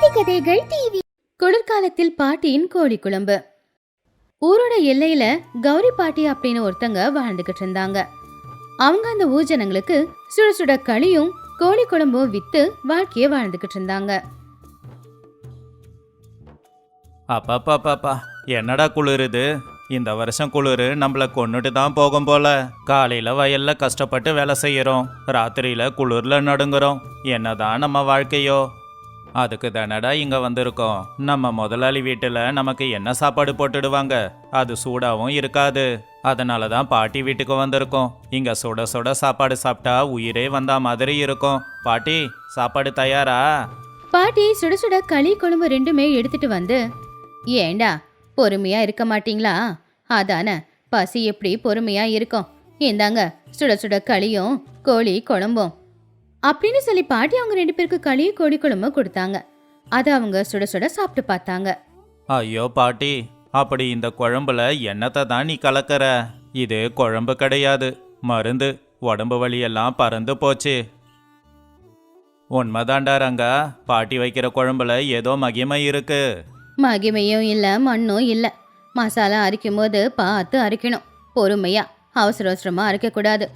நீதி கதைகள் டிவி. குளிர்காலத்தில் பாட்டியின் கோழி குழம்பு. ஊரோட எல்லையில கௌரி பாட்டி அப்படின்னு ஒருத்தங்க வாழ்ந்துகிட்டு இருந்தாங்க. அவங்க அந்த ஊர் ஜனங்களுக்கு சுட சுட களியும் கோழி குழம்பும் வித்து வாழ்க்கைய வாழ்ந்துகிட்டு இருந்தாங்க. அப்பா என்னடா குளிருது, இந்த வருஷம் குளிர் நம்மள கொண்டுட்டு தான் போகும் போல. காலையில வயல்ல கஷ்டப்பட்டு வேலை செய்யறோம், ராத்திரியில குளிர்ல நடுங்குறோம். என்னதான் நம்ம வாழ்க்கையோ. அதுக்கு தானடா இங்க வந்திருக்கோம். நம்ம முதலாளி வீட்டுல நமக்கு என்ன சாப்பாடு போட்டுடுவாங்க, அது சூடாவும் இருக்காது. அதனால தான் பாட்டி வீட்டுக்கு வந்திருக்கோம். இங்க சுட சுட சாப்பாடு சாப்பிட்டா உயிரே வந்தா மாதிரி இருக்கும். பாட்டி, சாப்பாடு தயாரா? பாட்டி சுட சுட களி குழம்பு ரெண்டுமே எடுத்துட்டு வந்து, ஏண்டா பொறுமையா இருக்க மாட்டீங்களா? அதானே, பசி எப்படி பொறுமையா இருக்கும்? இந்தாங்க சுட சுட களியும் கோழி குழம்பும் அப்படின்னு சொல்லி பாட்டி அவங்க ரெண்டு பேருக்கு களியும் கோழி குழம்பும் கொடுத்தாங்க. அதை அவங்க சுட சுட சாப்பிட்டு பார்த்தாங்க. ஐயோ பாட்டி, அப்படி இந்த குழம்புல என்னத்தை தான் நீ கலக்கிற? இது குழம்பு கிடையாது, மருந்து. உடம்பு வலியெல்லாம் பறந்து போச்சு. உண்மைதாண்டா ரங்கா, பாட்டி வைக்கிற குழம்புல ஏதோ மகிமை இருக்கு. மகிமையும் இல்ல மண்ணும் இல்ல. மசாலா அரைக்கும் போது பார்த்து அரைக்கணும், பொறுமையா. அவசர அவசரமா அரைக்கக்கூடாது.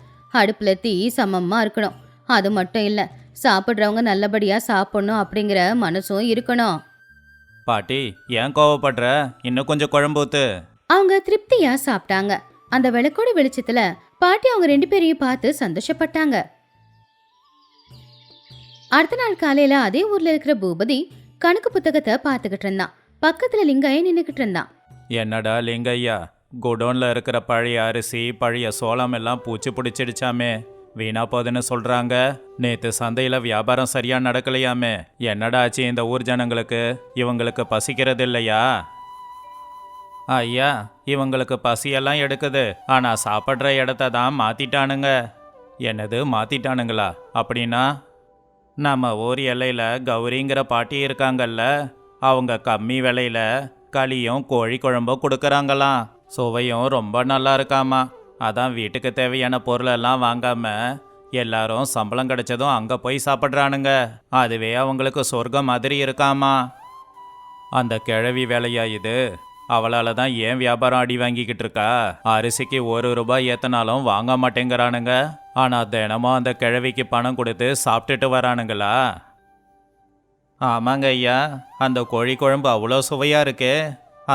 அடுப்புல தீ சமமா இருக்கணும். அது மட்டும் இல்ல, சாப்பிட்றவங்க நல்லபடியா சாப்பிடணும் அப்படிங்கிற மனசும் இருக்கணும். பாட்டி, ஏன் கோவப்படுற? இன்னும் கொஞ்சம் குழம்பு ஊத்து. அவங்க திருப்தியா சாப்பிட்டாங்க. அந்த விளக்கோட வெளிச்சத்துல பாட்டி அவங்க ரெண்டு பேரையும் பார்த்து சந்தோஷப்பட்டாங்க. அடுத்த நாள் காலையில அதே ஊர்ல இருக்கிற பூபதி கணக்கு புத்தகத்தை பார்த்துக்கிட்டு இருந்தான். பக்கத்துல லிங்கையா நின்னுக்கிட்டு இருந்தான். என்னடா லிங்கையா, குடோன்ல இருக்கிற பழைய அரிசி பழைய சோளம் எல்லாம் பூச்சி பிடிச்சிடுச்சாமே, வீணா போதுன்னு சொல்றாங்க. நேத்து சந்தையில வியாபாரம் சரியா நடக்கலையாமே. என்னடா ஆச்சு இந்த ஊர் ஜனங்களுக்கு? இவங்களுக்கு பசிக்கிறது இல்லையா? ஐயா, இவங்களுக்கு பசியெல்லாம் எடுக்குது, ஆனா சாப்பிட்ற இடத்த தான் மாத்திட்டானுங்க. என்னது மாத்திட்டானுங்களா? அப்படின்னா நம்ம ஊர் எல்லையில கௌரிங்கிற பாட்டி இருக்காங்கல்ல, அவங்க கம்மி விலையில களியும் கோழி குழம்பும் கொடுக்கறாங்களாம். சுவையும் ரொம்ப நல்லா இருக்காமா. அதான் வீட்டுக்கு தேவையான பொருளெல்லாம் வாங்காம எல்லாரும் சம்பளம் கிடைச்சதும் அங்கே போய் சாப்பிட்றானுங்க. அதுவே அவங்களுக்கு சொர்க்கம் மாதிரி இருக்காமா. அந்த கிழவி வேலையா இது? அவளால் தான் ஏன் வியாபாரம் அடி வாங்கிக்கிட்டு இருக்கா? அரிசிக்கு 1 ரூபாய் ஏற்றினாலும் வாங்க மாட்டேங்கிறானுங்க. ஆனால் தினமும் அந்த கிழவிக்கு பணம் கொடுத்து சாப்பிட்டுட்டு வரானுங்களா? ஆமாங்க ஐயா, அந்த கோழி குழம்பு அவ்வளோ சுவையாக இருக்கே.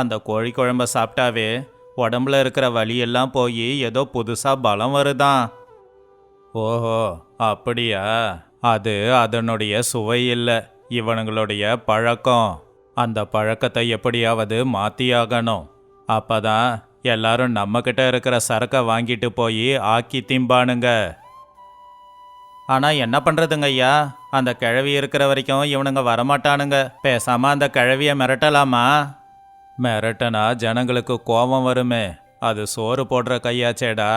அந்த கோழி குழம்ப சாப்பிட்டாவே உடம்புல இருக்கிற வலியெல்லாம் போய் ஏதோ புதுசாக பலம் வருதான். ஓஹோ, அப்படியா? அது அதனுடைய சுவை இல்லை, இவனுங்களுடைய பழக்கம். அந்த பழக்கத்தை எப்படியாவது மாற்றியாகணும். அப்பதான் எல்லாரும் நம்மக்கிட்ட இருக்கிற சரக்கை வாங்கிட்டு போய் ஆக்கி திம்பானுங்க. ஆனால் என்ன பண்ணுறதுங்க ஐயா, அந்த கிழவி இருக்கிற வரைக்கும் இவனுங்க வரமாட்டானுங்க. பேசாமல் அந்த கிழவியை மிரட்டலாமா? மிரட்டனா ஜனங்களுக்கு கோபம் வருமே. அது சோறு போடுற கையாச்சேடா.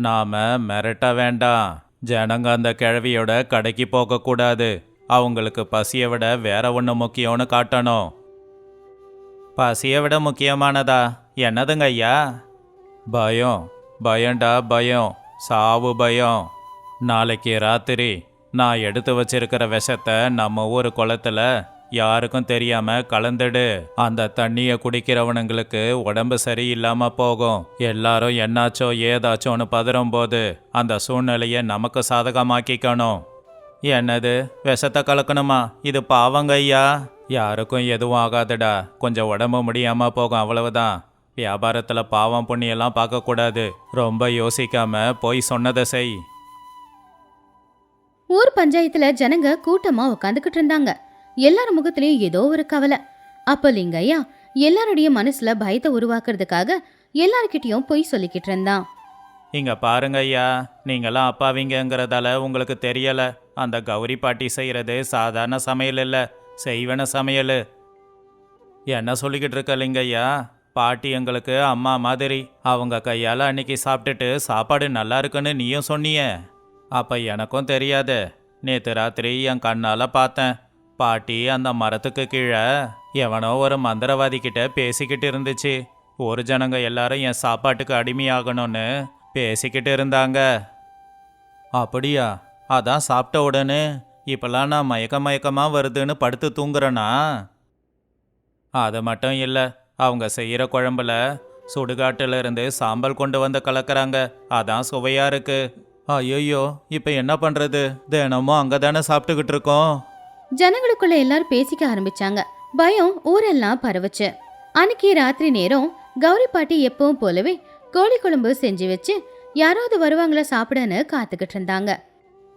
நாம மிரட்ட வேண்டாம். ஜனங்க அந்த கிழவியோட கடைக்கு போகக்கூடாது. அவங்களுக்கு பசியை விட வேற ஒன்று முக்கியம்னு காட்டணும். பசியை விட முக்கியமானதா? என்னதுங்க ஐயா? பயம். பயம்டா பயம், சாவு பயம். நாளைக்கு ராத்திரி நான் எடுத்து வச்சிருக்கிற விஷத்தை நம்ம ஊர் குளத்துல யாருக்கும் தெரியாம கலந்துடு. அந்த தண்ணியை குடிக்கிறவனுங்களுக்கு உடம்பு சரியில்லாம போகும். எல்லாரும் என்னாச்சோ ஏதாச்சோன்னு பதறும் போது அந்த சூழ்நிலையை நமக்கு சாதகமாக்கிக்கணும். என்னது, விஷத்தை கலக்கணுமா? இது பாவங்க ஐயா. யாருக்கும் எதுவும் ஆகாதுடா, கொஞ்சம் உடம்பு முடியாம போகும், அவ்வளவுதான். வியாபாரத்துல பாவம் புண்ணியெல்லாம் பார்க்கக்கூடாது. ரொம்ப யோசிக்காம போய் சொன்னதை செய். ஊர் பஞ்சாயத்துல ஜனங்க கூட்டமா உட்காந்துக்கிட்டு இருந்தாங்க. எல்லார் முகத்திலயும் ஏதோ ஒரு கவலை. அப்ப லிங்கையா எல்லாருடைய மனசுல பயத்தை உருவாக்குறதுக்காக எல்லார்கிட்டயும் போய் சொல்லிக்கிட்டு இருந்தான். இங்க பாருங்க ஐயா, நீங்களாம் அப்பாவிங்கிறதால உங்களுக்கு தெரியல. அந்த கௌரி பாட்டி செய்யறது சாதாரண சமையல் இல்லை, செய்வன சமையல். என்ன சொல்லிக்கிட்டு இருக்க லிங்கையா? பாட்டி எங்களுக்கு அம்மா மாதிரி. அவங்க கையால் அன்னைக்கு சாப்பிட்டுட்டு சாப்பாடு நல்லா இருக்குன்னு நீயும் சொன்னிய. அப்போ எனக்கும் தெரியாது. நேற்று ராத்திரி என் கண்ணால் பார்த்தேன். பாட்டி அந்த மரத்துக்கு கீழே எவனோ ஒரு மந்திரவாதி கிட்ட பேசிக்கிட்டு இருந்துச்சு. ஒரு ஜனங்க எல்லாரும் என் சாப்பாட்டுக்கு அடிமையாகணும்னு பேசிக்கிட்டு இருந்தாங்க. அப்படியா? அதான் சாப்பிட்ட உடனே இப்பெல்லாம் நான் மயக்கமா வருதுன்னு படுத்து தூங்குறேனா? அது மட்டும் இல்லை, அவங்க செய்கிற குழம்புல சுடுகாட்டுல இருந்து சாம்பல் கொண்டு வந்து கலக்கறாங்க. அதான் சுவையா இருக்கு. ஐயோ, இப்போ என்ன பண்றது? தினமும் அங்கே தானே சாப்பிட்டுக்கிட்டு இருக்கோம். ஜனங்களுக்குள்ள எல்லாரும் பேசிக்க ஆரம்பிச்சாங்க. பயம் ஊரெல்லாம் பரவுச்சு. அன்னைக்கு ராத்திரி நேரம் கௌரி பாட்டி எப்பவும் போலவே கோழி குழம்பு செஞ்சு வச்சு யாராவது வருவாங்களா சாப்பிடன்னு காத்துக்கிட்டு இருந்தாங்க.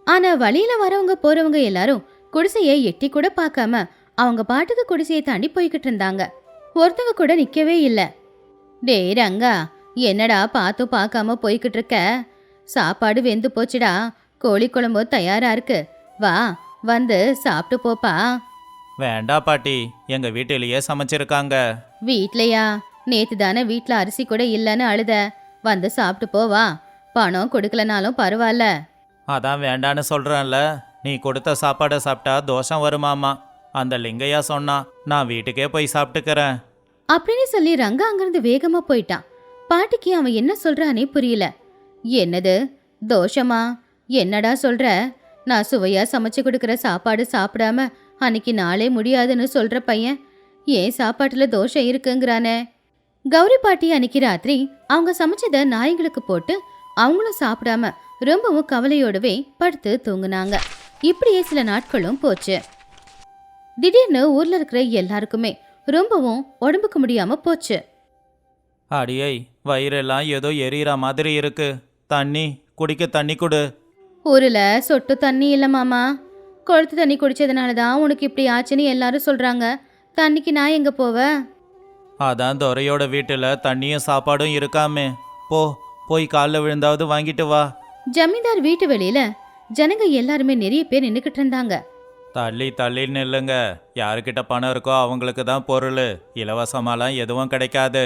ஆனா வழியில வரவங்க போறவங்க எல்லாரும் குடிசையை எட்டி கூட பார்க்காம அவங்க பாட்டுக்கு குடிசையை தாண்டி போய்கிட்டு இருந்தாங்க. ஒருத்தவங்க கூட நிக்கவே இல்ல. டேய் ரங்கா, என்னடா பார்த்தும் பார்க்காம போய்கிட்டு இருக்க? சாப்பாடு வெந்து போச்சுடா, கோழி குழம்பு தயாரா இருக்கு, வா வந்து சாப்பிட்டு போப்பா. வேண்டா பாட்டி, எங்க வீட்டிலேயே சமைச்சிருக்காங்க. வீட்லையா? நேத்து தானே வீட்டில் அரிசி கூட இல்லைன்னு அழுத. வந்து சாப்பிட்டு போவா, பணம் கொடுக்கலனாலும் பரவாயில்ல. அதான் வேண்டான்னு சொல்றேன்ல. நீ கொடுத்த சாப்பாடை சாப்பிட்டா தோஷம் வருமாமா. அந்த லிங்கையா சொன்னா, நான் வீட்டுக்கே போய் சாப்பிட்டுக்கிறேன் அப்படின்னு சொல்லி ரங்கா அங்கிருந்து வேகமா போயிட்டான். பாட்டிக்கு அவன் என்ன சொல்றானே புரியல. என்னது தோஷமா? என்னடா சொல்ற? நான் சுவையா சமைச்சு கொடுக்குற சாப்பாடு சாப்பிடாம அன்னைக்கு நாளே முடியாதுன்னு சொல்ற பையன் ஏன் சாப்பாட்டுல தோஷம் இருக்குங்கிறானே? கௌரி பாட்டி அன்னைக்கு ராத்திரி அவங்க சமைச்சத நாய்களுக்கு போட்டு அவங்களும் சாப்பிடாம ரொம்பவும் கவலையோடவே படுத்து தூங்குனாங்க. இப்படியே சில நாட்களும் போச்சு. திடீர்னு ஊர்ல இருக்கிற எல்லாருக்குமே ரொம்பவும் உடம்புக்கு முடியாம போச்சு. அடியை, வயிறெல்லாம் ஏதோ எரியற மாதிரி இருக்கு. தண்ணி குடிக்க தண்ணி கொடு. ஊர்ல சொட்டு தண்ணி இல்ல மாமா. கொளுத்து தண்ணி குடிச்சதுனாலதான் உனக்கு இப்படி ஆச்சுன்னு எல்லாரும் சொல்றாங்க. தண்ணிக்கு நான் எங்க போவேன்? அதான் துரையோட வீட்டில் தண்ணியும் சாப்பாடும் இருக்காமே. போய் காலில் விழுந்தாவது வாங்கிட்டு வா. ஜமீன்தார் வீட்டு வெளியில ஜனங்க எல்லாருமே நிறைய பேர் நின்னுக்கிட்டு இருந்தாங்க. தள்ளி நில்லுங்க. யாருக்கிட்ட பணம் இருக்கோ அவங்களுக்கு தான் பொருள். இலவசமாலாம் எதுவும் கிடைக்காது.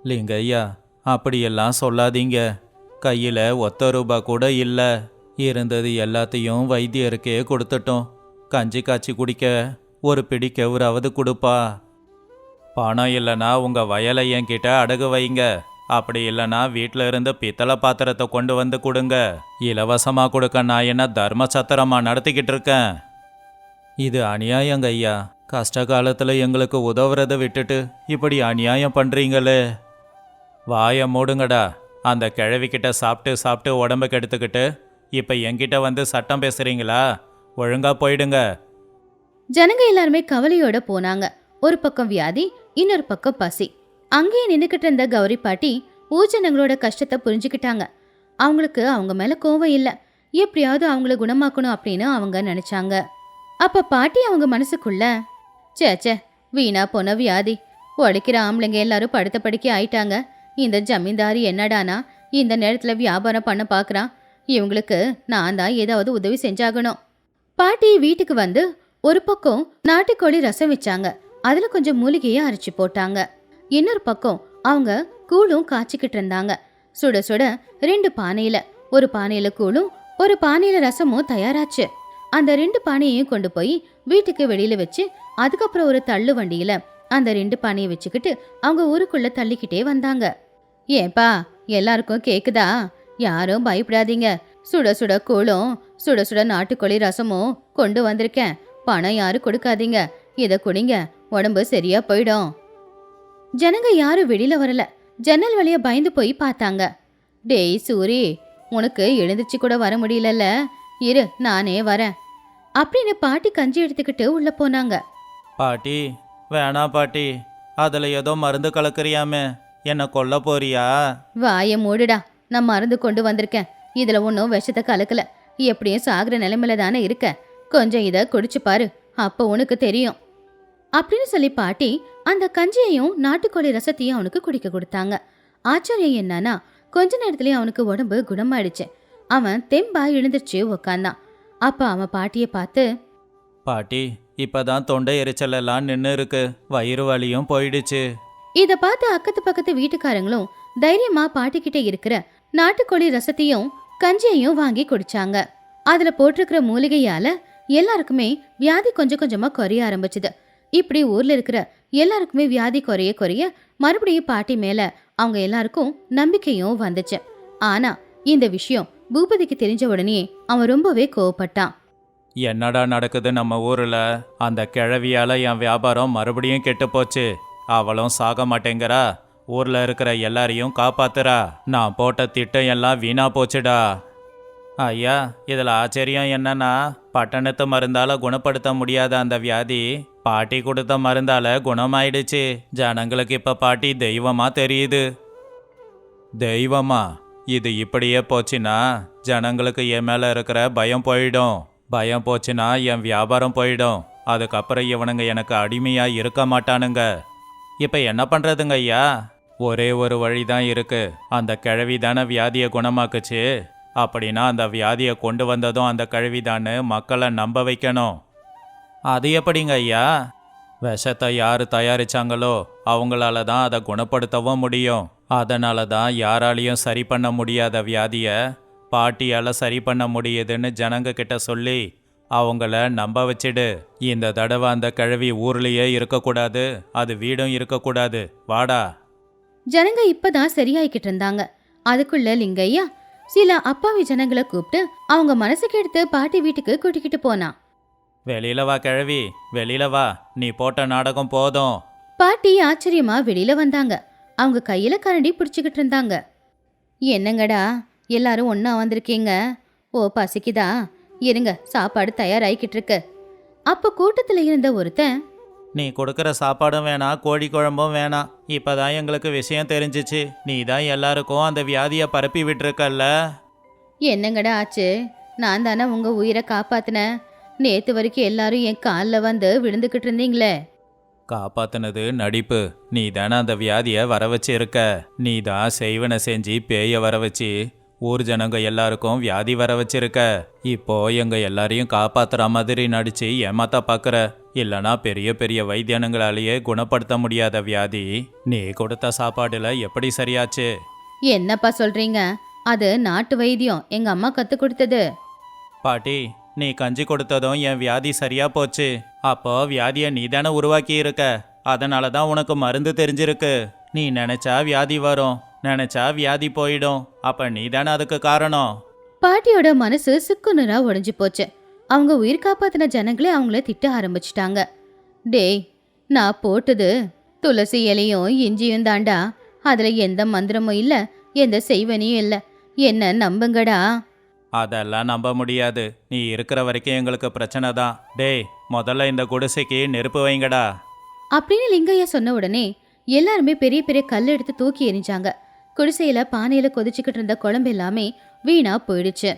லிங்கையா, அப்படியெல்லாம் சொல்லாதீங்க. கையில் ஒத்த ரூபா கூட இல்லை. இருந்தது எல்லாத்தையும் வைத்தியருக்கே கொடுத்துட்டோம். கஞ்சி காய்ச்சி குடிக்க ஒரு பிடி கெவுராவது கொடுப்பா. பணம் இல்லைன்னா உங்கள் வயலை என்கிட்ட அடகு வைங்க. அப்படி இல்லைன்னா வீட்டில் இருந்து பித்தளை பாத்திரத்தை கொண்டு வந்து கொடுங்க. இலவசமாக கொடுக்க நான் என்ன தர்ம சத்திரமாக நடத்திக்கிட்டு இருக்கேன்? இது அநியாயங்க ஐயா. கஷ்ட காலத்தில் எங்களுக்கு உதவுறதை விட்டுட்டு இப்படி அநியாயம் பண்ணுறீங்களே. வாயை மூடுங்கடா. அந்த கிழவிக்கிட்ட சாப்பிட்டு உடம்பை கெடுத்துக்கிட்டு இப்போ என்கிட்ட வந்து சட்டம் பேசுகிறீங்களா? ஒழுங்கா போயிடுங்க. ஜனங்க எல்லாருமே கவலையோட போனாங்க. ஒரு பக்கம் வியாதி, இன்னொரு பக்கம் பசி. அங்கேயே நின்னுக்கிட்டு இருந்த கௌரி பாட்டி ஊஜனங்களோட கஷ்டத்தை புரிஞ்சுக்கிட்டாங்க. அவங்களுக்கு அவங்க மேல கோவம் இல்ல, எப்படியாவது அவங்கள குணமாக்கணும் அப்படின்னு அவங்க நினைச்சாங்க. அப்ப பாட்டி அவங்க மனசுக்குள்ள, சேச்சே வீணா போன வியாதி, உழைக்கிற ஆம்பளைங்க எல்லாரும் படுத்த படுக்கை ஆயிட்டாங்க. இந்த ஜமீன்தாரி என்னடானா இந்த நேரத்துல வியாபாரம் பண்ண பாக்குறான். இவங்களுக்கு நான் தான் ஏதாவது உதவி செஞ்சாகணும். பாட்டி வீட்டுக்கு வந்து ஒரு பக்கம் நாட்டுக்கோழி ரசம் வச்சாங்க. அதுல கொஞ்சம் மூலிகையை அரைச்சி போட்டாங்க. இன்னொரு பக்கம் அவங்க கூழும் காய்ச்சிக்கிட்டு இருந்தாங்க. சுட சுட 2 பானையில, ஒரு பானையில கூழும் ஒரு பானையில ரசமும் தயாராச்சு. அந்த 2 பானையையும் கொண்டு போய் வீட்டுக்கு வெளியில வச்சு அதுக்கப்புறம் ஒரு தள்ளு வண்டியில அந்த 2 பானையை வச்சுக்கிட்டு அவங்க ஊருக்குள்ள தள்ளிக்கிட்டே வந்தாங்க. ஏன்பா, எல்லாருக்கும் கேக்குதா? யாரும் பயப்படாதீங்க. சுட சுட கூழும் சுட சுட நாட்டுக்கோழி ரசமும் கொண்டு வந்திருக்கேன். பணம் யாரும் கொடுக்காதீங்க, இதை குடிங்க, உடம்பு சரியா போயிடும். ஜனங்க யாரும் வெளியில வரல. ஜன்னல் வழியா பயந்து போய் பார்த்தாங்க. டேய் சூரி, உனக்கு எழுந்திருச்சு கூட வர முடியலல்ல, இரு நானே வரேன் அப்படின்னு பாட்டி கஞ்சி எடுத்துக்கிட்டு உள்ள போனாங்க. பாட்டி, வேணா பாட்டி, அதில் ஏதோ மருந்து கலக்குறியாமே, என்னை கொல்ல போறியா? வாய மூடுடா, நான் மருந்து கொண்டு வந்திருக்கேன். இதுல ஒன்றும் விஷத்தை கலக்கல. எப்படியும் சாகுற நிலைமையில தானே இருக்க. கொஞ்சம் இதை குடிச்சு பாரு, அப்போ உனக்கு தெரியும் அப்படின்னு சொல்லி பாட்டி அந்த கஞ்சியையும் நாட்டுக்கோழி ரசத்தையும் அவனுக்கு குடிக்க கொடுத்தாங்க. ஆச்சரியம் என்னன்னா, கொஞ்ச நேரத்துலயே அவனுக்கு உடம்பு குணமாயிடுச்சு. அவன் தெம்பா எழுந்திருச்சு உக்காந்தான். அப்ப அவன் பாட்டியை பார்த்து, பாட்டி, இப்பதான் தொண்டை எரிச்சல் எல்லாம் நின்று இருக்கு, வயிறு வலியும் போயிடுச்சு. இத பார்த்து அக்கத்து பக்கத்து வீட்டுக்காரங்களும் தைரியமா பாட்டிக்கிட்ட இருக்கிற நாட்டுக்கோழி ரசத்தையும் கஞ்சியையும் வாங்கி குடிச்சாங்க. அதுல போட்டிருக்கிற மூலிகையால எல்லாருக்குமே வியாதி கொஞ்சம் கொஞ்சமா குறைய ஆரம்பிச்சுது. இப்படி ஊர்ல இருக்கிற எல்லாருக்குமே வியாதி குறைய குறைய மறுபடியும் பாட்டி மேல அவங்க எல்லாருக்கும் நம்பிக்கையும் வந்துச்சு. ஆனா இந்த விஷயம் பூபதிக்கு தெரிஞ்ச உடனே அவன் ரொம்பவே கோவப்பட்டான். என்னடா நடக்குது நம்ம ஊர்ல? அந்த கிழவியால என் வியாபாரம் மறுபடியும் கெட்டு போச்சு. அவளும் சாக மாட்டேங்கிறா. ஊர்ல இருக்கிற எல்லாரையும் காப்பாத்துறா. நான் போட்ட திட்டம் எல்லாம் வீணா போச்சுடா. ஐயா, இதுல ஆச்சரியம் என்னன்னா, பட்டணத்து மருந்தால குணப்படுத்த முடியாத அந்த வியாதி பாட்டி கொடுத்த மருந்தால குணமாயிடுச்சு. ஜனங்களுக்கு இப்ப பாட்டி தெய்வமா தெரியுது. தெய்வமா? இது இப்படியே போச்சுன்னா ஜனங்களுக்கு என் மேல இருக்கிற பயம் போயிடும். பயம் போச்சுன்னா என் வியாபாரம் போயிடும். அதுக்கப்புறம் இவனுங்க எனக்கு அடிமையா இருக்க மாட்டானுங்க. இப்ப என்ன பண்றதுங்க ஐயா? ஒரே ஒரு வழிதான் இருக்கு. அந்த கிழவி தானே வியாதியை குணமாக்குச்சு. அப்படின்னா அந்த வியாதியை கொண்டு வந்ததும் அந்த கிழவி தானே மக்களை நம்ப வைக்கணும். அது எப்படிங்க ஐயா? விஷத்தை யார் தயாரிச்சாங்களோ அவங்களால தான் அதை குணப்படுத்தவும் முடியும். அதனால தான் யாராலையும் சரி பண்ண முடியாத வியாதியை பாட்டியால் சரி பண்ண முடியுதுன்னு ஜனங்க கிட்ட சொல்லி அவங்கள நம்ப வச்சிடு. இந்த தடவை அந்த கிழவி ஊர்லேயே இருக்கக்கூடாது, அது வீடும் இருக்கக்கூடாது. வாடா. ஜனங்க இப்பதான் சரியாயிக்கிட்டு இருந்தாங்க. அதுக்குள்ள லிங்கையா சில அப்பாவி ஜனங்களை கூப்பிட்டு அவங்க மனசுக்கு எடுத்து பாட்டி வீட்டுக்கு கூட்டிக்கிட்டு போனான். வெளியில வா கிழவி, வெளியில வா. நீ போட்ட நாடகம் போதும். பாட்டி ஆச்சரியமா வெளியில வந்தாங்க. அவங்க கையில கரண்டி பிடிச்சுக்கிட்டு இருந்தாங்க. என்னங்கடா எல்லாரும் ஒண்ணா வந்திருக்கீங்க? ஓ, பசிக்குதா? இருங்க, சாப்பாடு தயாராகிக்கிட்டு இருக்கு. அப்ப கூட்டத்துல இருந்த ஒருத்தன், நீ கொடுக்குற சாப்பாடும் வேணாம், கோழி குழம்பும் வேணாம். இப்பதான் எங்களுக்கு விஷயம் தெரிஞ்சிச்சு. நீ தான் எல்லாருக்கும் அந்த வியாதியை பரப்பி விட்டுருக்கல்ல. என்னங்கடா ஆச்சு? நான் தானே உங்க உயிரை காப்பாத்தினேன். நேத்து வரைக்கும் எல்லாரும் என் காலில் வந்து விழுந்துக்கிட்டு இருந்தீங்களே. காப்பாத்துனது நடிப்பு. நீ தானே அந்த வியாதியை வர வச்சு இருக்க. நீ தான் செய்வனை செஞ்சு பேய வர வச்சு ஊர் ஜனங்க எல்லாருக்கும் வியாதி வர வச்சிருக்க. இப்போ எங்க எல்லாரையும் காப்பாத்துற மாதிரி நடிச்சு ஏமாத்தா பாக்குற. இல்லனா பெரிய பெரிய வைத்தியனுங்களாலேயே குணப்படுத்த முடியாத வியாதி நீ கொடுத்த சாப்பாடுல எப்படி சரியாச்சு? என்னப்பா சொல்றீங்க? அது நாட்டு வைத்தியம், எங்க அம்மா கத்து கொடுத்தது. பாட்டி, நீ கஞ்சி கொடுத்ததும் என் வியாதி சரியா போச்சு. அப்போ வியாதியை நீ தானே உருவாக்கி இருக்க. அதனால தான் உனக்கு மருந்து தெரிஞ்சிருக்கு. நீ நினைச்சா வியாதி வரும், நினைச்சா வியாதி போயிடும். அப்ப நீ தானே அதுக்கு காரணம். பாட்டியோட மனசு சுக்குநூறா உடைஞ்சு போச்சு. அவங்க உயிர் காப்பாத்தின ஜனங்களே அவங்கள திட்ட ஆரம்பிச்சிட்டாங்க. டேய், நான் போட்டது துளசி இலையும் இஞ்சியும் தாண்டா. அதுல எந்த மந்திரமும் இல்ல, எந்த செய்வனையும் இல்ல. என்ன நம்புங்கடா. அதெல்லாம் நம்ப முடியாது. நீ இருக்கிற வரைக்கும் எங்களுக்கு பிரச்சனை தான். டேய், முதல்ல இந்த குடிசைக்கு நெருப்பு வைங்கடா. அப்படின்னு லிங்கையா சொன்ன உடனே எல்லாருமே பெரிய பெரிய கல் எடுத்து தூக்கி எறிஞ்சாங்க. குடிசையில பானையில கொதிச்சுக்கிட்டு இருந்த குழம்பு எல்லாமே வீணா போயிடுச்சு.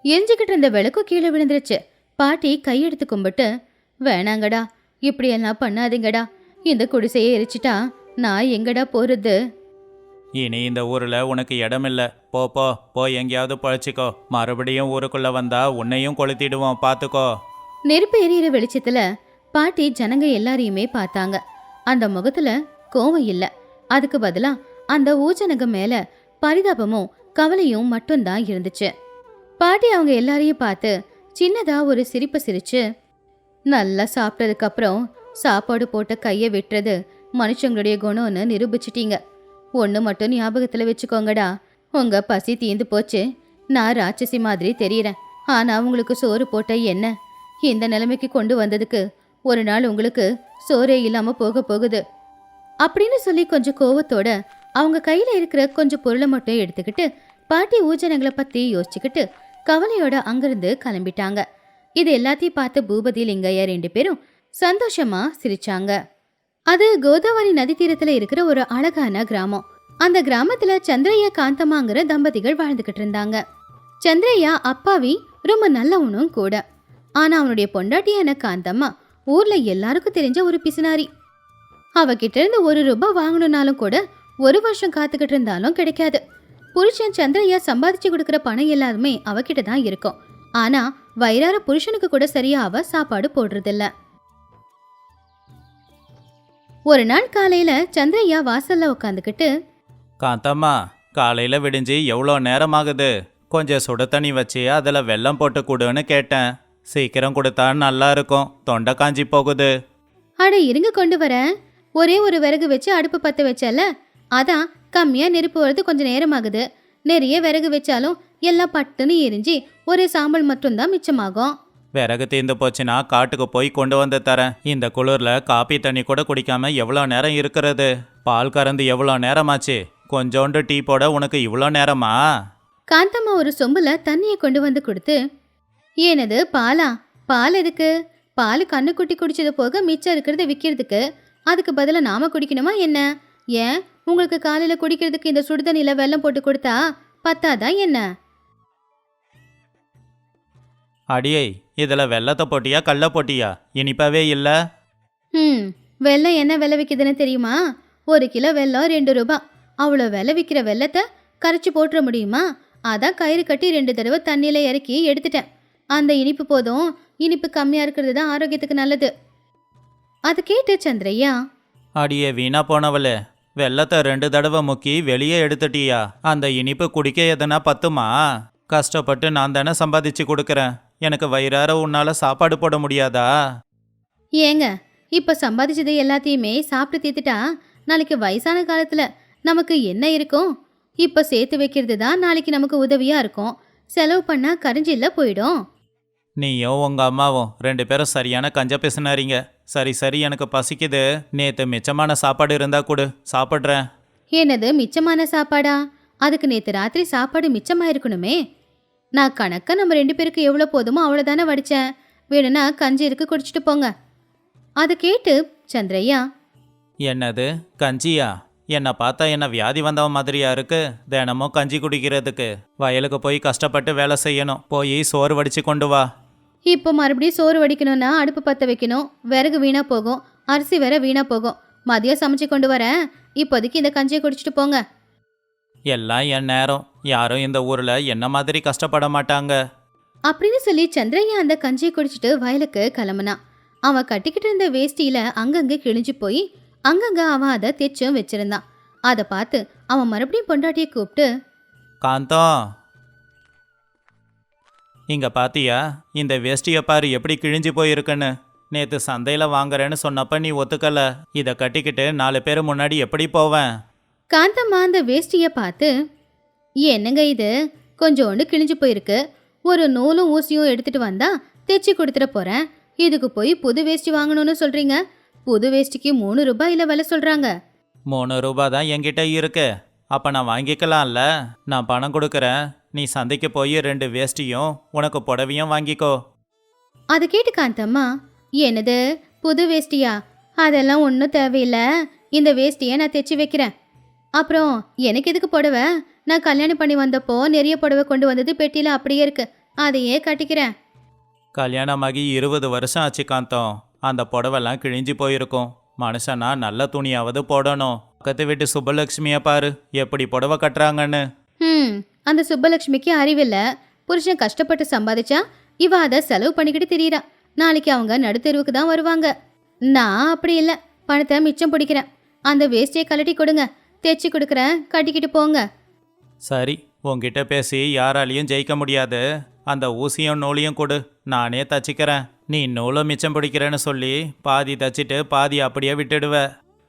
எரிஞ்சுக்கிட்டு இருந்த விளக்கும் கீழே விழுந்துருச்சு. பாட்டி கையெடுத்து கும்பிட்டு, வேணாங்கடா, இப்படியெல்லாம் பண்ணாதீங்கடா. இந்த குடிசையை எரிச்சிட்டா நான் எங்கடா போறது? இனி இந்த ஊர்ல உனக்கு இடமில்ல. போ போ போ, எங்கேயாவது பழச்சிக்கோ. மறுபடியும் ஊருக்குள்ள வந்தா உன்னையும் கொளுத்திடுவோம், பாத்துக்கோ. நெருப்பு எரியிற வெளிச்சத்துல பாட்டி ஜனங்க எல்லாரையுமே பார்த்தாங்க. அந்த முகத்துல கோவம் இல்ல. அதுக்கு பதிலா அந்த ஊஜனங்க மேல பரிதாபமும் கவலையும் மட்டும்தான் இருந்துச்சு. பாட்டி அவங்க எல்லாரையும் பார்த்து சின்னதா ஒரு சிரிப்பு சிரிச்சு, நல்லா சாப்பிட்டதுக்கு அப்புறம் சாப்பாடு போட்ட கையை விட்டுறது மனுஷங்களுடைய குணம்னு நிரூபிச்சிட்டீங்க. ஒன்று மட்டும் ஞாபகத்துல வச்சுக்கோங்கடா, உங்க பசி தீந்து போச்சு. நான் ராட்சசி மாதிரி தெரியறேன், ஆனா உங்களுக்கு சோறு போட்ட என்ன இந்த நிலைமைக்கு கொண்டு வந்ததுக்கு ஒரு நாள் உங்களுக்கு சோறே இல்லாம போக போகுது அப்படின்னு சொல்லி கொஞ்சம் கோவத்தோட அவங்க கையில இருக்கிற கொஞ்சம் பொருளை மட்டும் எடுத்துக்கிட்டு பாட்டி ஊஜனங்களை பத்தி யோசிச்சுக்கிட்டு கவலையோட அங்கிருந்து கிளம்பிட்டாங்க. இது எல்லாத்தையும் பார்த்து பூபதி லிங்கையா 2 பேரும் சந்தோஷமா சிரிச்சாங்க. அது கோதாவரி நதி தீரத்துல இருக்கிற ஒரு அழகான கிராமம். அந்த கிராமத்துல சந்திரையா காந்தம்மாங்கிற தம்பதிகள் வாழ்ந்துகிட்டு இருந்தாங்க. சந்திரையா அப்பாவி, ரொம்ப நல்லவனும் கூட. ஆனா அவனுடைய பொண்டாட்டியான காந்தம்மா ஊர்ல எல்லாருக்கும் தெரிஞ்ச ஒரு பிசினாரி. அவகிட்ட இருந்து 1 ரூபாய் வாங்கணும்னாலும் கூட 1 வருஷம் காத்துக்கிட்டு இருந்தாலும் கிடைக்காது. புருஷன் சந்திரையா சம்பாதிச்சு கொடுக்கற பணம் எல்லாருமே அவகிட்ட தான் இருக்கும். ஆனா வயிறார புருஷனுக்கு கூட சரியா அவ சாப்பாடு போடுறதில்ல. ஒரு நாள் காலையில சந்திரையா வாசல்ல உட்காந்துக்கிட்டு, காந்தம்மா, காலையில விடிஞ்சு எவ்வளோ நேரம் ஆகுது? கொஞ்சம் சுடு தண்ணி வச்சு அதில் வெல்லம் போட்டு கொடுன்னு கேட்டேன். சீக்கிரம் கொடுத்தா நல்லா இருக்கும், தொண்டை காஞ்சி போகுது. அட இருங்க கொண்டு வரேன். ஒரே ஒரு விறகு வச்சு அடுப்பு பத்த வச்சல, அதான் கம்மியா நெருப்பு வரது கொஞ்சம் நேரம் ஆகுது. நிறைய விறகு வச்சாலும் எல்லாம் பட்டுன்னு எரிஞ்சு ஒரு சாம்பல் மட்டும்தான் மிச்சமாகும். விறகு தீர்ந்து போச்சுன்னா காட்டுக்கு போய் கொண்டு வந்து தரேன். இந்த குளிர்ல காப்பி தண்ணி கூட குடிக்காம எவ்வளோ நேரம் இருக்கிறது? பால் கறந்து எவ்வளோ நேரமாச்சு? கொஞ்சோண்டு டீ போட உனக்கு இவ்வளோ நேரமா? காந்தம்மா ஒரு சொம்புல தண்ணியை கொண்டு வந்து கொடுத்து, ஏனது பாலா? பால் எதுக்கு? பால் கண்ணுக்குட்டி குடிச்சது போக மிச்சம் இருக்கிறத விற்கிறதுக்கு. அதுக்கு பதிலாக நாம குடிக்கணுமா என்ன? ஏன் உங்களுக்கு காலையில் குடிக்கிறதுக்கு இந்த சுடுதண்ணில வெல்லம் போட்டு கொடுத்தா பத்தாதா என்ன? அடியை, இதுல வெள்ளத்தை போட்டியா கல்ல போட்டியா? இனிப்பாவே இல்ல. வெல்லம் என்ன விலை விற்கிதுன்னு தெரியுமா? 1 கிலோ வெல்லம் 2 ரூபாய். அவ்வளோ விலை விற்கிற வெல்லத்தை கரைச்சி போட்டுற முடியுமா? அதான் கயிறு கட்டி 2 தடவை தண்ணியில் இறக்கி எடுத்துட்டேன். அந்த இனிப்பு போதும். இனிப்பு கம்மியாக இருக்கிறது தான் ஆரோக்கியத்துக்கு நல்லது. அது கேட்டு சந்திரையா, அடியே வீணா போனவளே, வெள்ளத்தை 2 தடவை முக்கி வெளியே எடுத்துட்டியா? அந்த இனிப்பு குடிக்க எதனா பத்துமா? கஷ்டப்பட்டு நான் தானே சம்பாதிச்சு கொடுக்கறேன். எனக்கு வயிறார உன்னால சாப்பாடு போட முடியாதா? ஏங்க இப்போ சம்பாதிச்சது எல்லாத்தையுமே சாப்பிட்டு தீர்த்துட்டா நாளைக்கு வயசான காலத்தில் நமக்கு என்ன இருக்கும்? இப்போ சேர்த்து வைக்கிறது தான் நாளைக்கு நமக்கு உதவியாக இருக்கும். செலவு பண்ணால் கரைஞ்சில்ல போயிடும். நீயும் உங்க அம்மாவும் 2 பேரும் சரியான கஞ்ச பேசினாரீங்க. சரி சரி, எனக்கு பசிக்குது. நேத்து மிச்சமான சாப்பாடு இருந்தா கொடு, சாப்பிட்றேன். என்னது மிச்சமான சாப்பாடா? அதுக்கு நேற்று ராத்திரி சாப்பாடு மிச்சமாயிருக்கணுமே. நான் கணக்கா நம்ம 2 பேருக்கு எவ்வளோ போதுமோ அவ்வளோதானே வடித்தேன். வேணும்னா கஞ்சி இருக்கு, குடிச்சிட்டு போங்க. அதை கேட்டு சந்திரையா, என்னது கஞ்சியா? என்னை பார்த்தா என்ன வியாதி வந்தவன் மாதிரியா இருக்கு? தினமும் கஞ்சி குடிக்கிறதுக்கு வயலுக்கு போய் கஷ்டப்பட்டு வேலை செய்யணும். போய் சோறு வடிச்சு கொண்டு வா. இப்போ மறுபடியும் சோறு வடிக்கணும்னா அடுப்பு பற்ற வைக்கணும். விறகு வீணாக போகும், அரிசி வேற வீணாக போகும். மதியம் சமைச்சு கொண்டு வரேன். இப்போதைக்கு இந்த கஞ்சியை குடிச்சிட்டு போங்க. எல்லாம் என் நேரம். யாரும் இந்த ஊர்ல என்ன மாதிரி கஷ்டப்பட மாட்டாங்க. அப்படின்னு சொல்லி சந்திரையா அந்த கஞ்சியை குடிச்சிட்டு வயலுக்கு கிளம்புனான். அவன் கட்டிக்கிட்டு இருந்த வேஷ்டியில அங்கங்கே கிழிஞ்சு போய் அங்கங்க அவன் அதை தைச்சும் வச்சிருந்தான். அதை பார்த்து அவன் மறுபடியும் பொண்டாட்டியை கூப்பிட்டு, காந்தம், இங்க பாத்தியா? இந்த வேஷ்டியை பாரு எப்படி கிழிஞ்சு போயிருக்குன்னு. நேத்து சந்தையில வாங்குறேன்னு சொன்னப்ப நீ ஒத்துக்கல. இதை கட்டிக்கிட்டு 4 பேர் முன்னாடி எப்படி போவேன்? காந்தம்மா அந்த வேஷ்டியை பார்த்து, என்னங்க இது கொஞ்சோண்டு கிழிஞ்சு போயிருக்கு. ஒரு நூலும் ஊசியும் எடுத்துட்டு வந்தா தைச்சி கொடுத்துட போறேன். இதுக்கு போய் புது வேஷ்டி வாங்கணும்னு சொல்றீங்க. புது வேஷ்டிக்கு 3 ரூபாயில விலை சொல்றாங்க. 3 ரூபாய் தான் என்கிட்ட இருக்கு. அப்ப நான் வாங்கிக்கலாம்ல. நான் பணம் கொடுக்கறேன். நீ சந்தைக்கு போய் 2 வேஷ்டியும் உனக்கு புடவையும் வாங்கிக்கோ. அதை கேட்டு காந்தம்மா, என்னது புது வேஷ்டியா? அதெல்லாம் ஒன்றும் தேவையில்லை. இந்த வேஷ்டியை நான் தைச்சி வைக்கிறேன். அப்புறம் எனக்கு எதுக்கு புடவை? நான் கல்யாணம் பண்ணி வந்தப்போ நிறைய புடவை கொண்டு வந்தது பெட்டியில் அப்படியே இருக்கு. அதையே கட்டிக்கிறேன். கல்யாணமாகி 20 வருஷம் ஆச்சு காந்தம். அந்த புடவெல்லாம் கிழிஞ்சு போயிருக்கும். மனுஷனா நல்ல துணியாவது போடணும். பக்கத்து வீட்டு சுப்பலட்சுமியை பாரு எப்படி புடவை கட்டுறாங்கன்னு. அந்த சுப்பலட்சுமிக்கு அறிவில்லை. புருஷன் கஷ்டப்பட்டு சம்பாதிச்சா இவ அதை செலவு பண்ணிக்கிட்டு திரியிறா. நாளைக்கு அவங்க நடுத்தெருவுக்கு தான் வருவாங்க. நான் அப்படி இல்லை, பணத்தை மிச்சம் பிடிக்கிறேன். அந்த வேஷ்டியை கழட்டி கொடுங்க, தைச்சி கொடுக்குறேன், கட்டிக்கிட்டு போங்க. சரி, உன்கிட்ட பேசி யாராலையும் ஜெயிக்க முடியாது. அந்த ஊசியும் நூலையும் கொடு, நானே தச்சிக்கிறேன். நீ நூலும் மிச்சம் பிடிக்கிறேன்னு சொல்லி பாதி தச்சிட்டு பாதி அப்படியே விட்டுடுவ.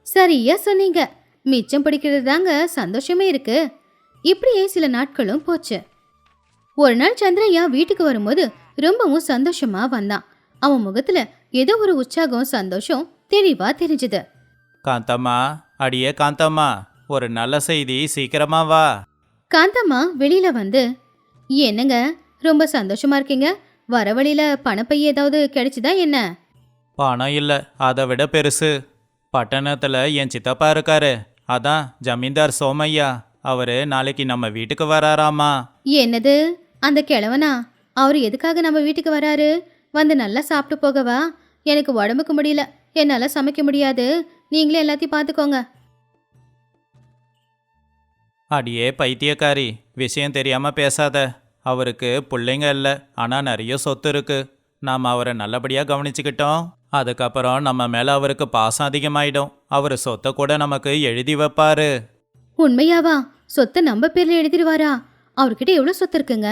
சரியா சொன்னீங்க. மிச்சம் பிடிக்கிறது தாங்க சந்தோஷமே இருக்கு. இப்படியே சில நாட்களும் போச்சு. ஒரு நாள் சந்திரையா வீட்டுக்கு வரும்போது ரொம்பவும் சந்தோஷமா வந்தான். அவன் முகத்துல ஏதோ ஒரு உற்சாகம், சந்தோஷம் தெளிவா தெரிஞ்சுது. காந்தம்மா, அடியே காந்தம்மா, ஒரு நல்ல செய்தி, சீக்கிரமா வா. காந்தம்மா வெளியில வந்து, என்னங்க ரொம்ப சந்தோஷமா இருக்கீங்க? வர வழியில பணப்பை ஏதாவது கிடைச்சுதா என்ன? பணம் இல்லை, அதை விட பெருசு. பட்டணத்துல என் சித்தப்பா இருக்காரு, அதான் ஜமீன்தார் சோமையா. அவரு நாளைக்கு நம்ம வீட்டுக்கு வராராமா. என்னது, அந்த கிழவனா? அவர் எதுக்காக நம்ம வீட்டுக்கு வராரு? வந்து நல்லா சாப்பிட்டு போகவா? எனக்கு உடம்புக்கு முடியல, என்னால் சமைக்க முடியாது. நீங்களே எல்லாத்தையும் பார்த்துக்கோங்க. அடியே பைத்தியக்காரி, விஷயம் தெரியாம பேசாத. அவருக்கு பிள்ளைங்க இல்லை, ஆனால் நிறைய சொத்து இருக்கு. நாம் அவரை நல்லபடியாக கவனிச்சுக்கிட்டோம். அதுக்கப்புறம் நம்ம மேலே அவருக்கு பாசம் அதிகமாயிடும். அவர் சொத்தை கூட நமக்கு எழுதி வைப்பாரு. உண்மையாவா? சொத்தை நம்ம பேர்ல எழுதிடுவாரா? அவர்கிட்ட எவ்வளவு சொத்து இருக்குங்க?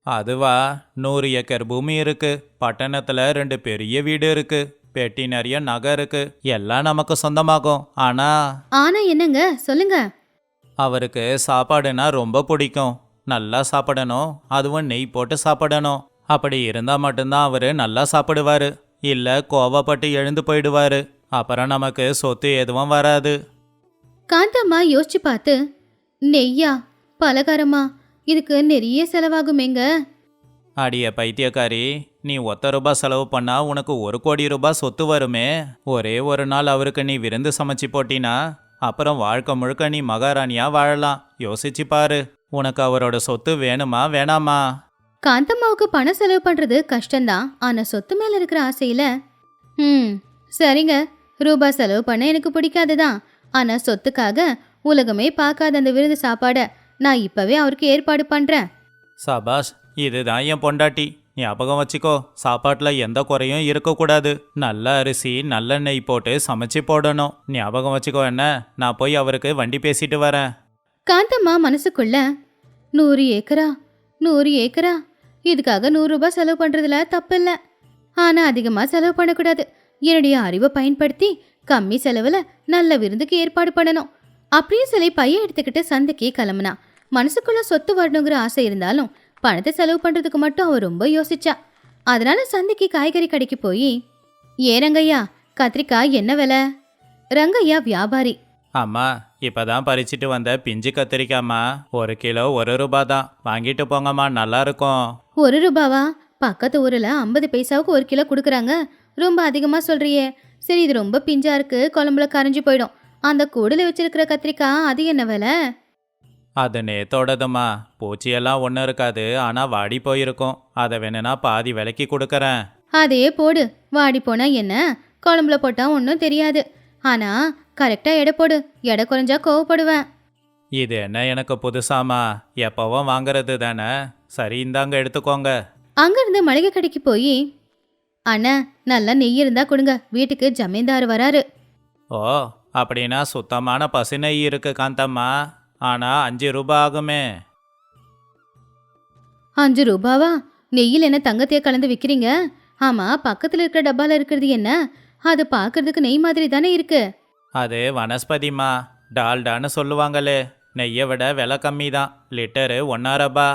அதுவா, 100 ஏக்கர் பூமி இருக்கு. பட்டணத்துல 2 பெரிய வீடு இருக்கு. பெட்டி நிறைய நகை இருக்கு. எல்லாம் நமக்கு சொந்தமாகும். ஆனா என்னங்க சொல்லுங்க. அவருக்கு சாப்பாடுனா ரொம்ப பிடிக்கும். நல்லா சாப்பிடணும், அதுவும் நெய் போட்டு சாப்பிடணும். அப்படி இருந்தா மட்டும்தான் அவரு நல்லா சாப்பிடுவாரு. இல்ல கோவப்பட்டு எழுந்து போயிடுவாரு. அப்புறம் நமக்கு சொத்து எதுவும் வராது. காந்தம்மா யோசிச்சு பார்த்து, நெய்யா, பலகாரமா, இதுக்கு நிறைய செலவாகுமேங்க. அடிய பைத்தியக்காரி, நீ ₹1 செலவு பண்ணா உனக்கு ₹1,00,00,000 சொத்து வருமே. ஒரே ஒரு நாள் அவருக்கு நீ விருந்து சமைச்சு போட்டினா அப்புறம் வாழ்க்கை முழுக்க நீ மகாராணியா வாழலாம். யோசிச்சு பாரு. உனக்கு அவரோட சொத்து வேணுமா வேணாமா? காந்தம்மாவுக்கு பணம் செலவு பண்றது கஷ்டம்தான். ஆனா சொத்து மேல இருக்கிற ஆசையில, சரிங்க, ரூபா செலவு பண்ண எனக்கு பிடிக்காதுதான். ஆனா சொத்துக்காக உலகமே பார்க்காத அந்த விருந்து சாப்பாட நான் இப்பவே அவருக்கு ஏற்பாடு பண்றேன். சபாஷ், இதுதான் என் பொண்டாட்டி. ஞாபகம் வச்சுக்கோ, சாப்பாட்டுல எந்த குறையும் இருக்கக்கூடாது. நல்ல அரிசி நல்ல நெய் போட்டு சமைச்சு போடணும். ஞாபகம் வச்சுக்கோ என்ன. நான் போய் அவருக்கு வண்டி பேசிட்டு வரேன். காந்தம்மா மனசுக்குள்ள, 100 ஏக்கரா, 100 ஏக்கரா, இதுக்காக ₹100 செலவு பண்றதுல தப்பில்ல. ஆனா அதிகமா செலவு பண்ணக்கூடாது. என்னுடைய அறிவை பயன்படுத்தி கம்மி செலவுல நல்ல விருந்துக்கு ஏற்பாடு பண்ணணும். அப்படியே சொல்லி பைய எடுத்துக்கிட்டு சந்தைக்கு கிளம்புனா. மனசுக்குள்ள சொத்து வரணுங்கிற ஆசை இருந்தாலும் பணத்தை செலவு பண்றதுக்கு மட்டும் அவ ரொம்ப யோசிச்சா. அதனால சந்தைக்கு காய்கறி கடைக்கு போய், ஏன் ரங்கையா, கத்திரிக்காய் என்ன விலை? ரங்கையா வியாபாரி. அம்மா, இப்பதான் பறிச்சிட்டு வந்த பிஞ்சு கத்திரிக்காம்மா. 1 கிலோ ₹1 தான். வாங்கிட்டு போங்கம்மா, நல்லா இருக்கும். ₹1? பக்கத்து ஊர்ல 50 பைசாவுக்கு 1 கிலோ கொடுக்குறாங்க. ரொம்ப அதிகமா சொல்றியே. சரி, இது ரொம்ப பிஞ்சா இருக்கு, குழம்புல கரைஞ்சு போயிடும். அந்த கூடுல வச்சிருக்கிற கத்திரிக்காய் அது என்ன விலை? அது நேத்தோடதும்மா. பூச்சியெல்லாம் ஒன்றும் இருக்காது, ஆனால் வாடி போயிருக்கும். அதை வேணும்னா பாதி விலைக்கு கொடுக்கறேன். அதே போடு. வாடி போனா என்ன, குழம்புல போட்டா ஒன்றும் தெரியாது. ஆனா கரெக்டா எடை போடு. எடை குறைஞ்சா கோவப்படுவேன். இது என்ன எனக்கு புதுசாமா? எப்பவும் வாங்குறது தானே. சரி, இந்தாங்க எடுத்துக்கோங்க. அங்கிருந்து மளிகை கடைக்கு போய், அண்ணா, நல்லா நெய் இருந்தா கொடுங்க, வீட்டுக்கு ஜமீன்தார் வராரு. ஓ, அப்படின்னா சுத்தமான பசு நெய் இருக்கு காந்தம்மா. ஆனால் ₹5 ஆகுமே. ₹5? நெய்யில் என்ன தங்கத்தையே கலந்து விற்கிறீங்க? ஆமா, பக்கத்துல இருக்கிற டப்பால இருக்கிறது என்ன? அது பார்க்கறதுக்கு நெய் மாதிரி தானே இருக்கு. அது வனஸ்பதிமா, டால்டான்னு சொல்லுவாங்களே. நெய்யை விட விலை கம்மி தான். லிட்டரு ₹1.5.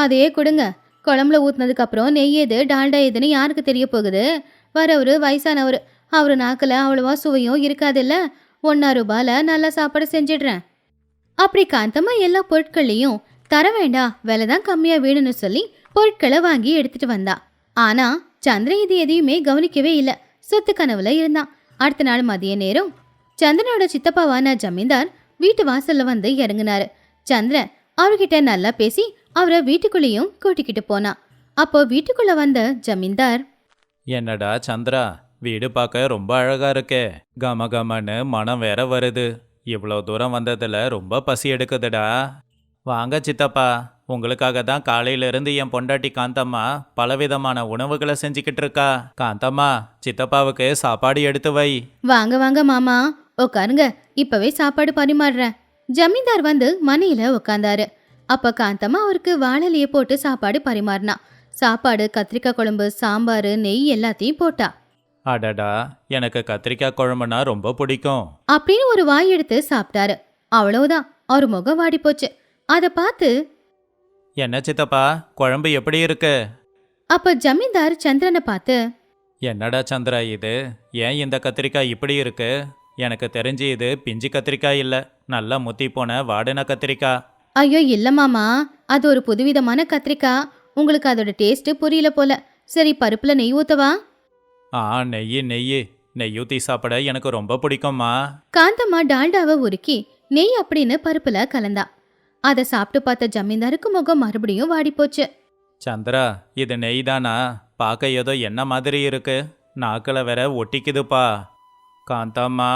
அதையே கொடுங்க. குழம்புல ஊத்துனதுக்கு அப்புறம் நெய் எது டால்டா எதுன்னு யாருக்கு தெரிய போகுது? வரவரு வயசானவர், அவரு நாக்கில் அவ்வளவா சுவையும் இருக்காதுல்ல. ₹1 நல்ல சாப்பாடு செஞ்சிடுறேன். அப்படி காந்தம்மா எல்லா பொருட்களையும் தர வேண்டாம், விலை தான் கம்மியா வேணும்னு சொல்லி பொருட்களை வாங்கி எடுத்துட்டு வந்தா. ஆனா சந்திரன் இது எதையுமே கவனிக்கவே இல்லை. சொத்து கனவுல இருந்தான். அடுத்த நாள் மதிய நேரம் சந்திரனோட சித்தப்பாவான ஜமீன்தார் வீட்டு வாசல்ல வந்து இறங்குனாரு. சந்திரன் அவர்கிட்ட நல்லா பேசி அவரை வீட்டுக்குள்ளேயும் கூட்டிக்கிட்டு போனா. அப்போ வீட்டுக்குள்ள வந்த ஜமீன்தார், என்னடா சந்திரா, வீடு பார்க்க ரொம்ப அழகா இருக்கே. கமகமன்னு மனம் வேற வருது. இவ்வளோ தூரம் வந்ததுல ரொம்ப பசி எடுக்குதுடா. வாங்க சித்தப்பா, உங்களுக்காக தான் காலையிலிருந்து என் பொண்டாட்டி காந்தம்மா பலவிதமான உணவுகளை செஞ்சுக்கிட்டு இருக்கா. காந்தம்மா, சித்தப்பாவுக்கு சாப்பாடு எடுத்து வை. வாங்க வாங்க மாமா, உட்காருங்க, இப்பவே சாப்பாடு பரிமாறுறேன். ஜமீன்தார் வந்து மனையில உட்கார்ந்தாரு. அப்ப காந்தம்மா அவருக்கு வாழலையே போட்டு சாப்பாடு பரிமாறினா. சாப்பாடு, கத்திரிக்காய் குழம்பு, சாம்பார், நெய் எல்லாத்தையும் போட்டா. அடடா, எனக்கு கத்திரிக்காய் குழம்புனா ரொம்ப பிடிக்கும் அப்படின்னு ஒரு வாய் எடுத்து சாப்பிட்டாரு. அவ்வளவுதான், அவர் முகம் வாடி போச்சு. அதை பார்த்து, என்ன சித்தப்பா, குழம்பு எப்படி இருக்கு? அப்ப ஜமீன்தார் சந்திரனை பார்த்து, என்னடா சந்திரா இது, ஏன் இந்த கத்திரிக்காய் இப்படி இருக்கு? எனக்கு தெரிஞ்சு இது பிஞ்சு கத்திரிக்காய் இல்லை, நல்லா முத்தி போன வாடின கத்திரிக்காய். ஐயோ இல்ல மாமா, அது ஒரு புதுவிதமான கத்திரிக்காய். உங்களுக்கு அதோட டேஸ்ட் புரியல போல. சரி, பருப்புல நெய் ஊத்தவா? நெய் ஊற்றி சாப்பிட எனக்கு ரொம்ப பிடிக்கும்மா. காந்தம்மா டால்டாவை உருக்கி நெய் அப்படின்னு பருப்புல கலந்தா. அதை சாப்பிட்டு பார்த்த ஜமீன்தாருக்கு முகம் மறுபடியும் வாடி போச்சு. சந்திரா, இது நெய் தானா? பார்க்க ஏதோ என்ன மாதிரி இருக்கு. நாக்கில் வேற ஒட்டிக்குதுப்பா. காந்தம்மா,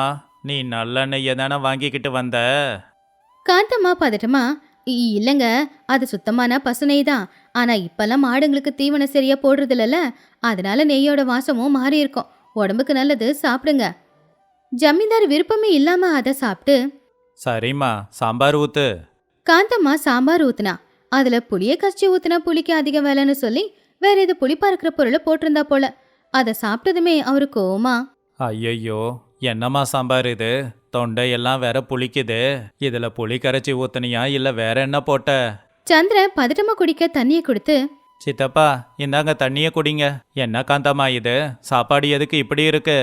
நீ நல்ல நெய்யை தானே வாங்கிக்கிட்டு வந்த? காந்தம்மா பதட்டமா, இல்லைங்க, அது சுத்தமான பசு நெய் தான். ஆனா இப்பெல்லாம் மாடுங்களுக்கு தீவனம் சரியா போடுறது இல்லைல்ல, அதனால நெய்யோட வாசமும் மாறி இருக்கும். உடம்புக்கு நல்லது, சாப்பிடுங்க. ஜமீன்தார் விருப்பமே இல்லாம அதை சாப்பிட்டு, சரிம்மா, சாம்பார் ஊத்து. காந்தம்மா சாம்பார் ஊத்துனா. அதுல புளிய கச்சி ஊத்துனா புளிக்கு அதிக வேலைன்னு சொல்லி வேற எது புளிப்பா இருக்கிற பொருளை போட்டிருந்தா போல. அதை சாப்பிட்டதுமே அவரு கோவமா, ஐயையோ, என்னம்மா சாம்பார் இது? தொண்டையெல்லாம் வேற புளிக்குது. இதுல புளி கரைச்சி ஊத்துனியா இல்ல வேற என்ன போட்ட? சந்திரன் பதட்டமா குடிக்க தண்ணியை கொடுத்து, சித்தப்பா இந்தாங்க தண்ணியை குடிங்க. என்ன காந்தம்மா இது, சாப்பாடு எதுக்கு இப்படி இருக்கு?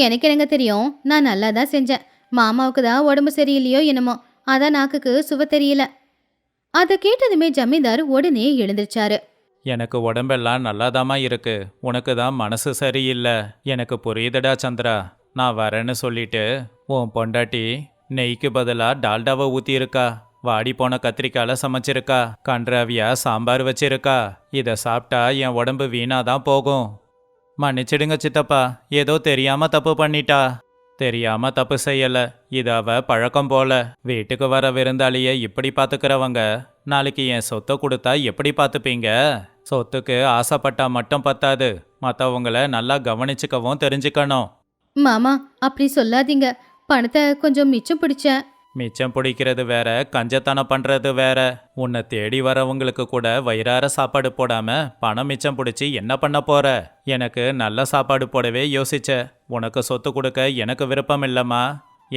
எனக்கு என்னங்க தெரியும், நான் நல்லா தான் செஞ்சேன். மாமாவுக்கு தான் உடம்பு சரியில்லையோ என்னமோ, அதான் நாக்குக்கு சுவை தெரியல. அதை கேட்டதுமே ஜமீன்தார் உடனே எழுந்திருச்சாரு. எனக்கு உடம்பெல்லாம் நல்லாதாம்மா இருக்கு, உனக்கு தான் மனசு சரியில்லை. எனக்கு புரியுதுடா சந்திரா. நான் வரேன்னு சொல்லிட்டு உன் பொண்டாட்டி நெய்க்கு பதிலா டால்டாவை ஊத்தியிருக்கா, வாடி போன கத்திரிக்கால சமைச்சிருக்கா, கன்றாவியா சாம்பார் வச்சிருக்கா. இதை சாப்பிட்டா என் உடம்பு வீணாதான் போகும். மன்னிச்சிடுங்க சித்தப்பா, ஏதோ தெரியாம தப்பு பண்ணிட்டா. தெரியாம தப்பு செய்யல, இது அவ பழக்கம் போல. வீட்டுக்கு வர விருந்தாளிய இப்படி பாத்துக்கிறவங்க நாளைக்கு என் சொத்தை கொடுத்தா எப்படி பாத்துப்பீங்க? சொத்துக்கு ஆசைப்பட்டா மட்டும் பத்தாது, மற்றவங்கள நல்லா கவனிச்சுக்கவும் தெரிஞ்சுக்கணும். மாமா அப்படி சொல்லாதீங்க, பணத்தை கொஞ்சம் மிச்சம் பிடிச்சேன். மிச்சம் பிடிக்கிறது வேற, கஞ்சத்தனம் பண்றது வேற. உன்னை தேடி வரவங்களுக்கு கூட வயிறார சாப்பாடு போடாம பணம் மிச்சம் பிடிச்சி என்ன பண்ண போற? எனக்கு நல்ல சாப்பாடு போடவே யோசிச்ச. உனக்கு சொத்து கொடுக்க எனக்கு விருப்பம் இல்லம்மா.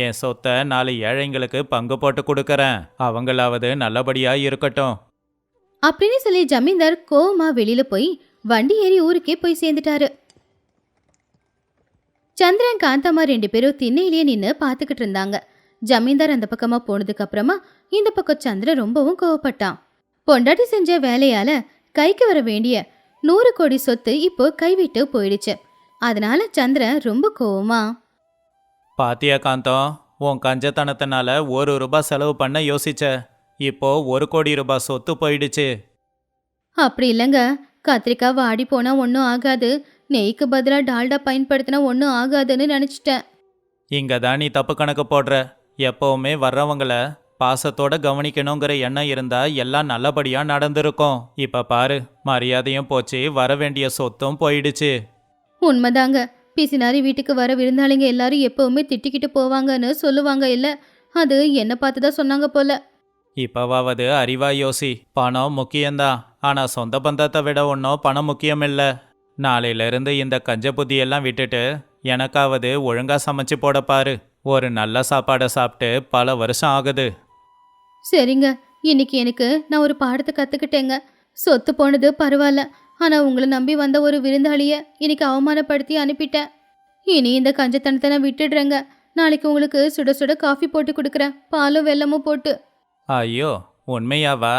என் சொத்தை 4 ஏழைங்களுக்கு பங்கு போட்டு கொடுக்கறேன், அவங்களாவது நல்லபடியா இருக்கட்டும். அப்படின்னு சொல்லி ஜமீன்தார் கோவமா வெளியில போய் வண்டி ஏறி ஊருக்கே போய் சேர்ந்துட்டாரு. சந்திரன் காந்தம்மா 2 பேரும் திண்ணையிலேயே நின்று பார்த்துக்கிட்டு இருந்தாங்க. ஜமீன்தார் அந்த பக்கமா போனதுக்கு அப்புறமா இந்த பக்கம் சந்திரன் ரொம்பவும் கோவப்பட்டான். பொண்டாட்டி செஞ்ச வேலையால கைக்கு வர வேண்டிய 100 கோடி சொத்து இப்போ கைவிட்டு போயிடுச்சு. அதனால சந்திரன் ரொம்ப கோவமா, பாத்தியா காந்தம், உன் கஞ்சத்தனத்தினால 1 ரூபாய் செலவு பண்ண யோசிச்ச, இப்போ 1 கோடி ரூபாய் சொத்து போயிடுச்சு. அப்படி இல்லைங்க, கத்திரிக்காய் வாடி போனா ஒன்றும் ஆகாது, நெய்க்கு பதிலாக டால்டா பயன்படுத்தினா ஒன்றும் ஆகாதுன்னு நினச்சிட்டேன். இங்க தான் நீ தப்பு கணக்கு போடுற. எப்பவுமே வர்றவங்கள பாசத்தோட கவனிக்கணுங்கிற எண்ணம் இருந்தா எல்லாம் நல்லபடியா நடந்திருக்கும். இப்ப பாரு, மரியாதையும் போச்சு, வர வேண்டிய சொத்தும் போயிடுச்சு. உண்மைதாங்க, பிசினாரி வீட்டுக்கு வர விருந்தாளிங்க எல்லாரும் எப்பவுமே திட்டிக்கிட்டு போவாங்கன்னு சொல்லுவாங்க இல்ல, அது என்ன பார்த்து தான் சொன்னாங்க போல. இப்பவாவது அறிவா யோசி. பணம் முக்கியம்தான், ஆனா சொந்த பந்தத்தை விட ஒன்றும் பணம் முக்கியம் இல்ல. நாளையிலிருந்து இந்த கஞ்ச புத்தியெல்லாம் விட்டுட்டு எனக்காவது ஒழுங்கா சமைச்சு போட பாரு. ஒரு நல்ல சாப்பாடை சாப்பிட்டு பல வருஷம் ஆகுது. சரிங்க, இன்னைக்கு நான் ஒரு பாடத்தை கத்துக்கிட்டேங்க. சொத்து போனது பரவாயில்ல, ஆனா உங்களை நம்பி வந்த ஒரு விருந்தாளிய இன்னைக்கு அவமானப்படுத்தி அனுப்பிட்டேன். இனி இந்த கஞ்சத்தனத்தை நான் விட்டுடுறேங்க. நாளைக்கு உங்களுக்கு சுட சுட காஃபி போட்டு கொடுக்குறேன், பாலும் வெல்லமும் போட்டு. ஐயோ, உண்மையாவா?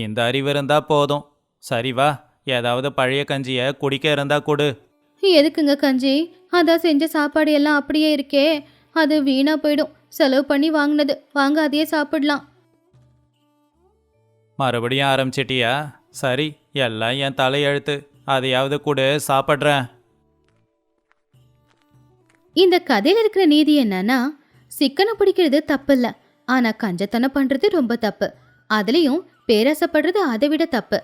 இந்த அறிவு இருந்தா போதும். சரி வா, ஏதாவது பழைய கஞ்சிய குடிக்க இருந்தா கொடு. எதுக்குங்க கஞ்சி? அதான் செஞ்ச சாப்பாடு எல்லாம் அப்படியே இருக்கே, அது வீணா போயிடும். செலவு பண்ணி வாங்கினது, வாங்க அதையே சாப்பிடலாம். மறுபடியும் ஆரம்பிச்சிட்டியா? சரி, எல்லாம் என் தலையெழுத்து. அதையாவது கொடு, சாப்பிட்றேன். இந்த கதையில இருக்கிற நீதி என்னன்னா, சிக்கனை பிடிக்கிறது தப்பு இல்ல, ஆனா கஞ்சத்தனம் பண்றது ரொம்ப தப்பு. அதுலயும் பேராசைப்படுறது அதை விட தப்பு.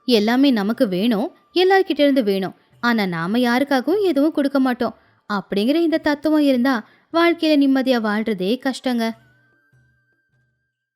எல்லாமே நமக்கு வேணும், எல்லார்கிட்ட இருந்து வேணும், ஆனா நாம யாருக்காகவும் எதுவும் கொடுக்க மாட்டோம். அப்படிங்கிற இந்த தத்துவம் இருந்தா வாழ்க்கையில நிம்மதியா வாழ்றதே கஷ்டங்க.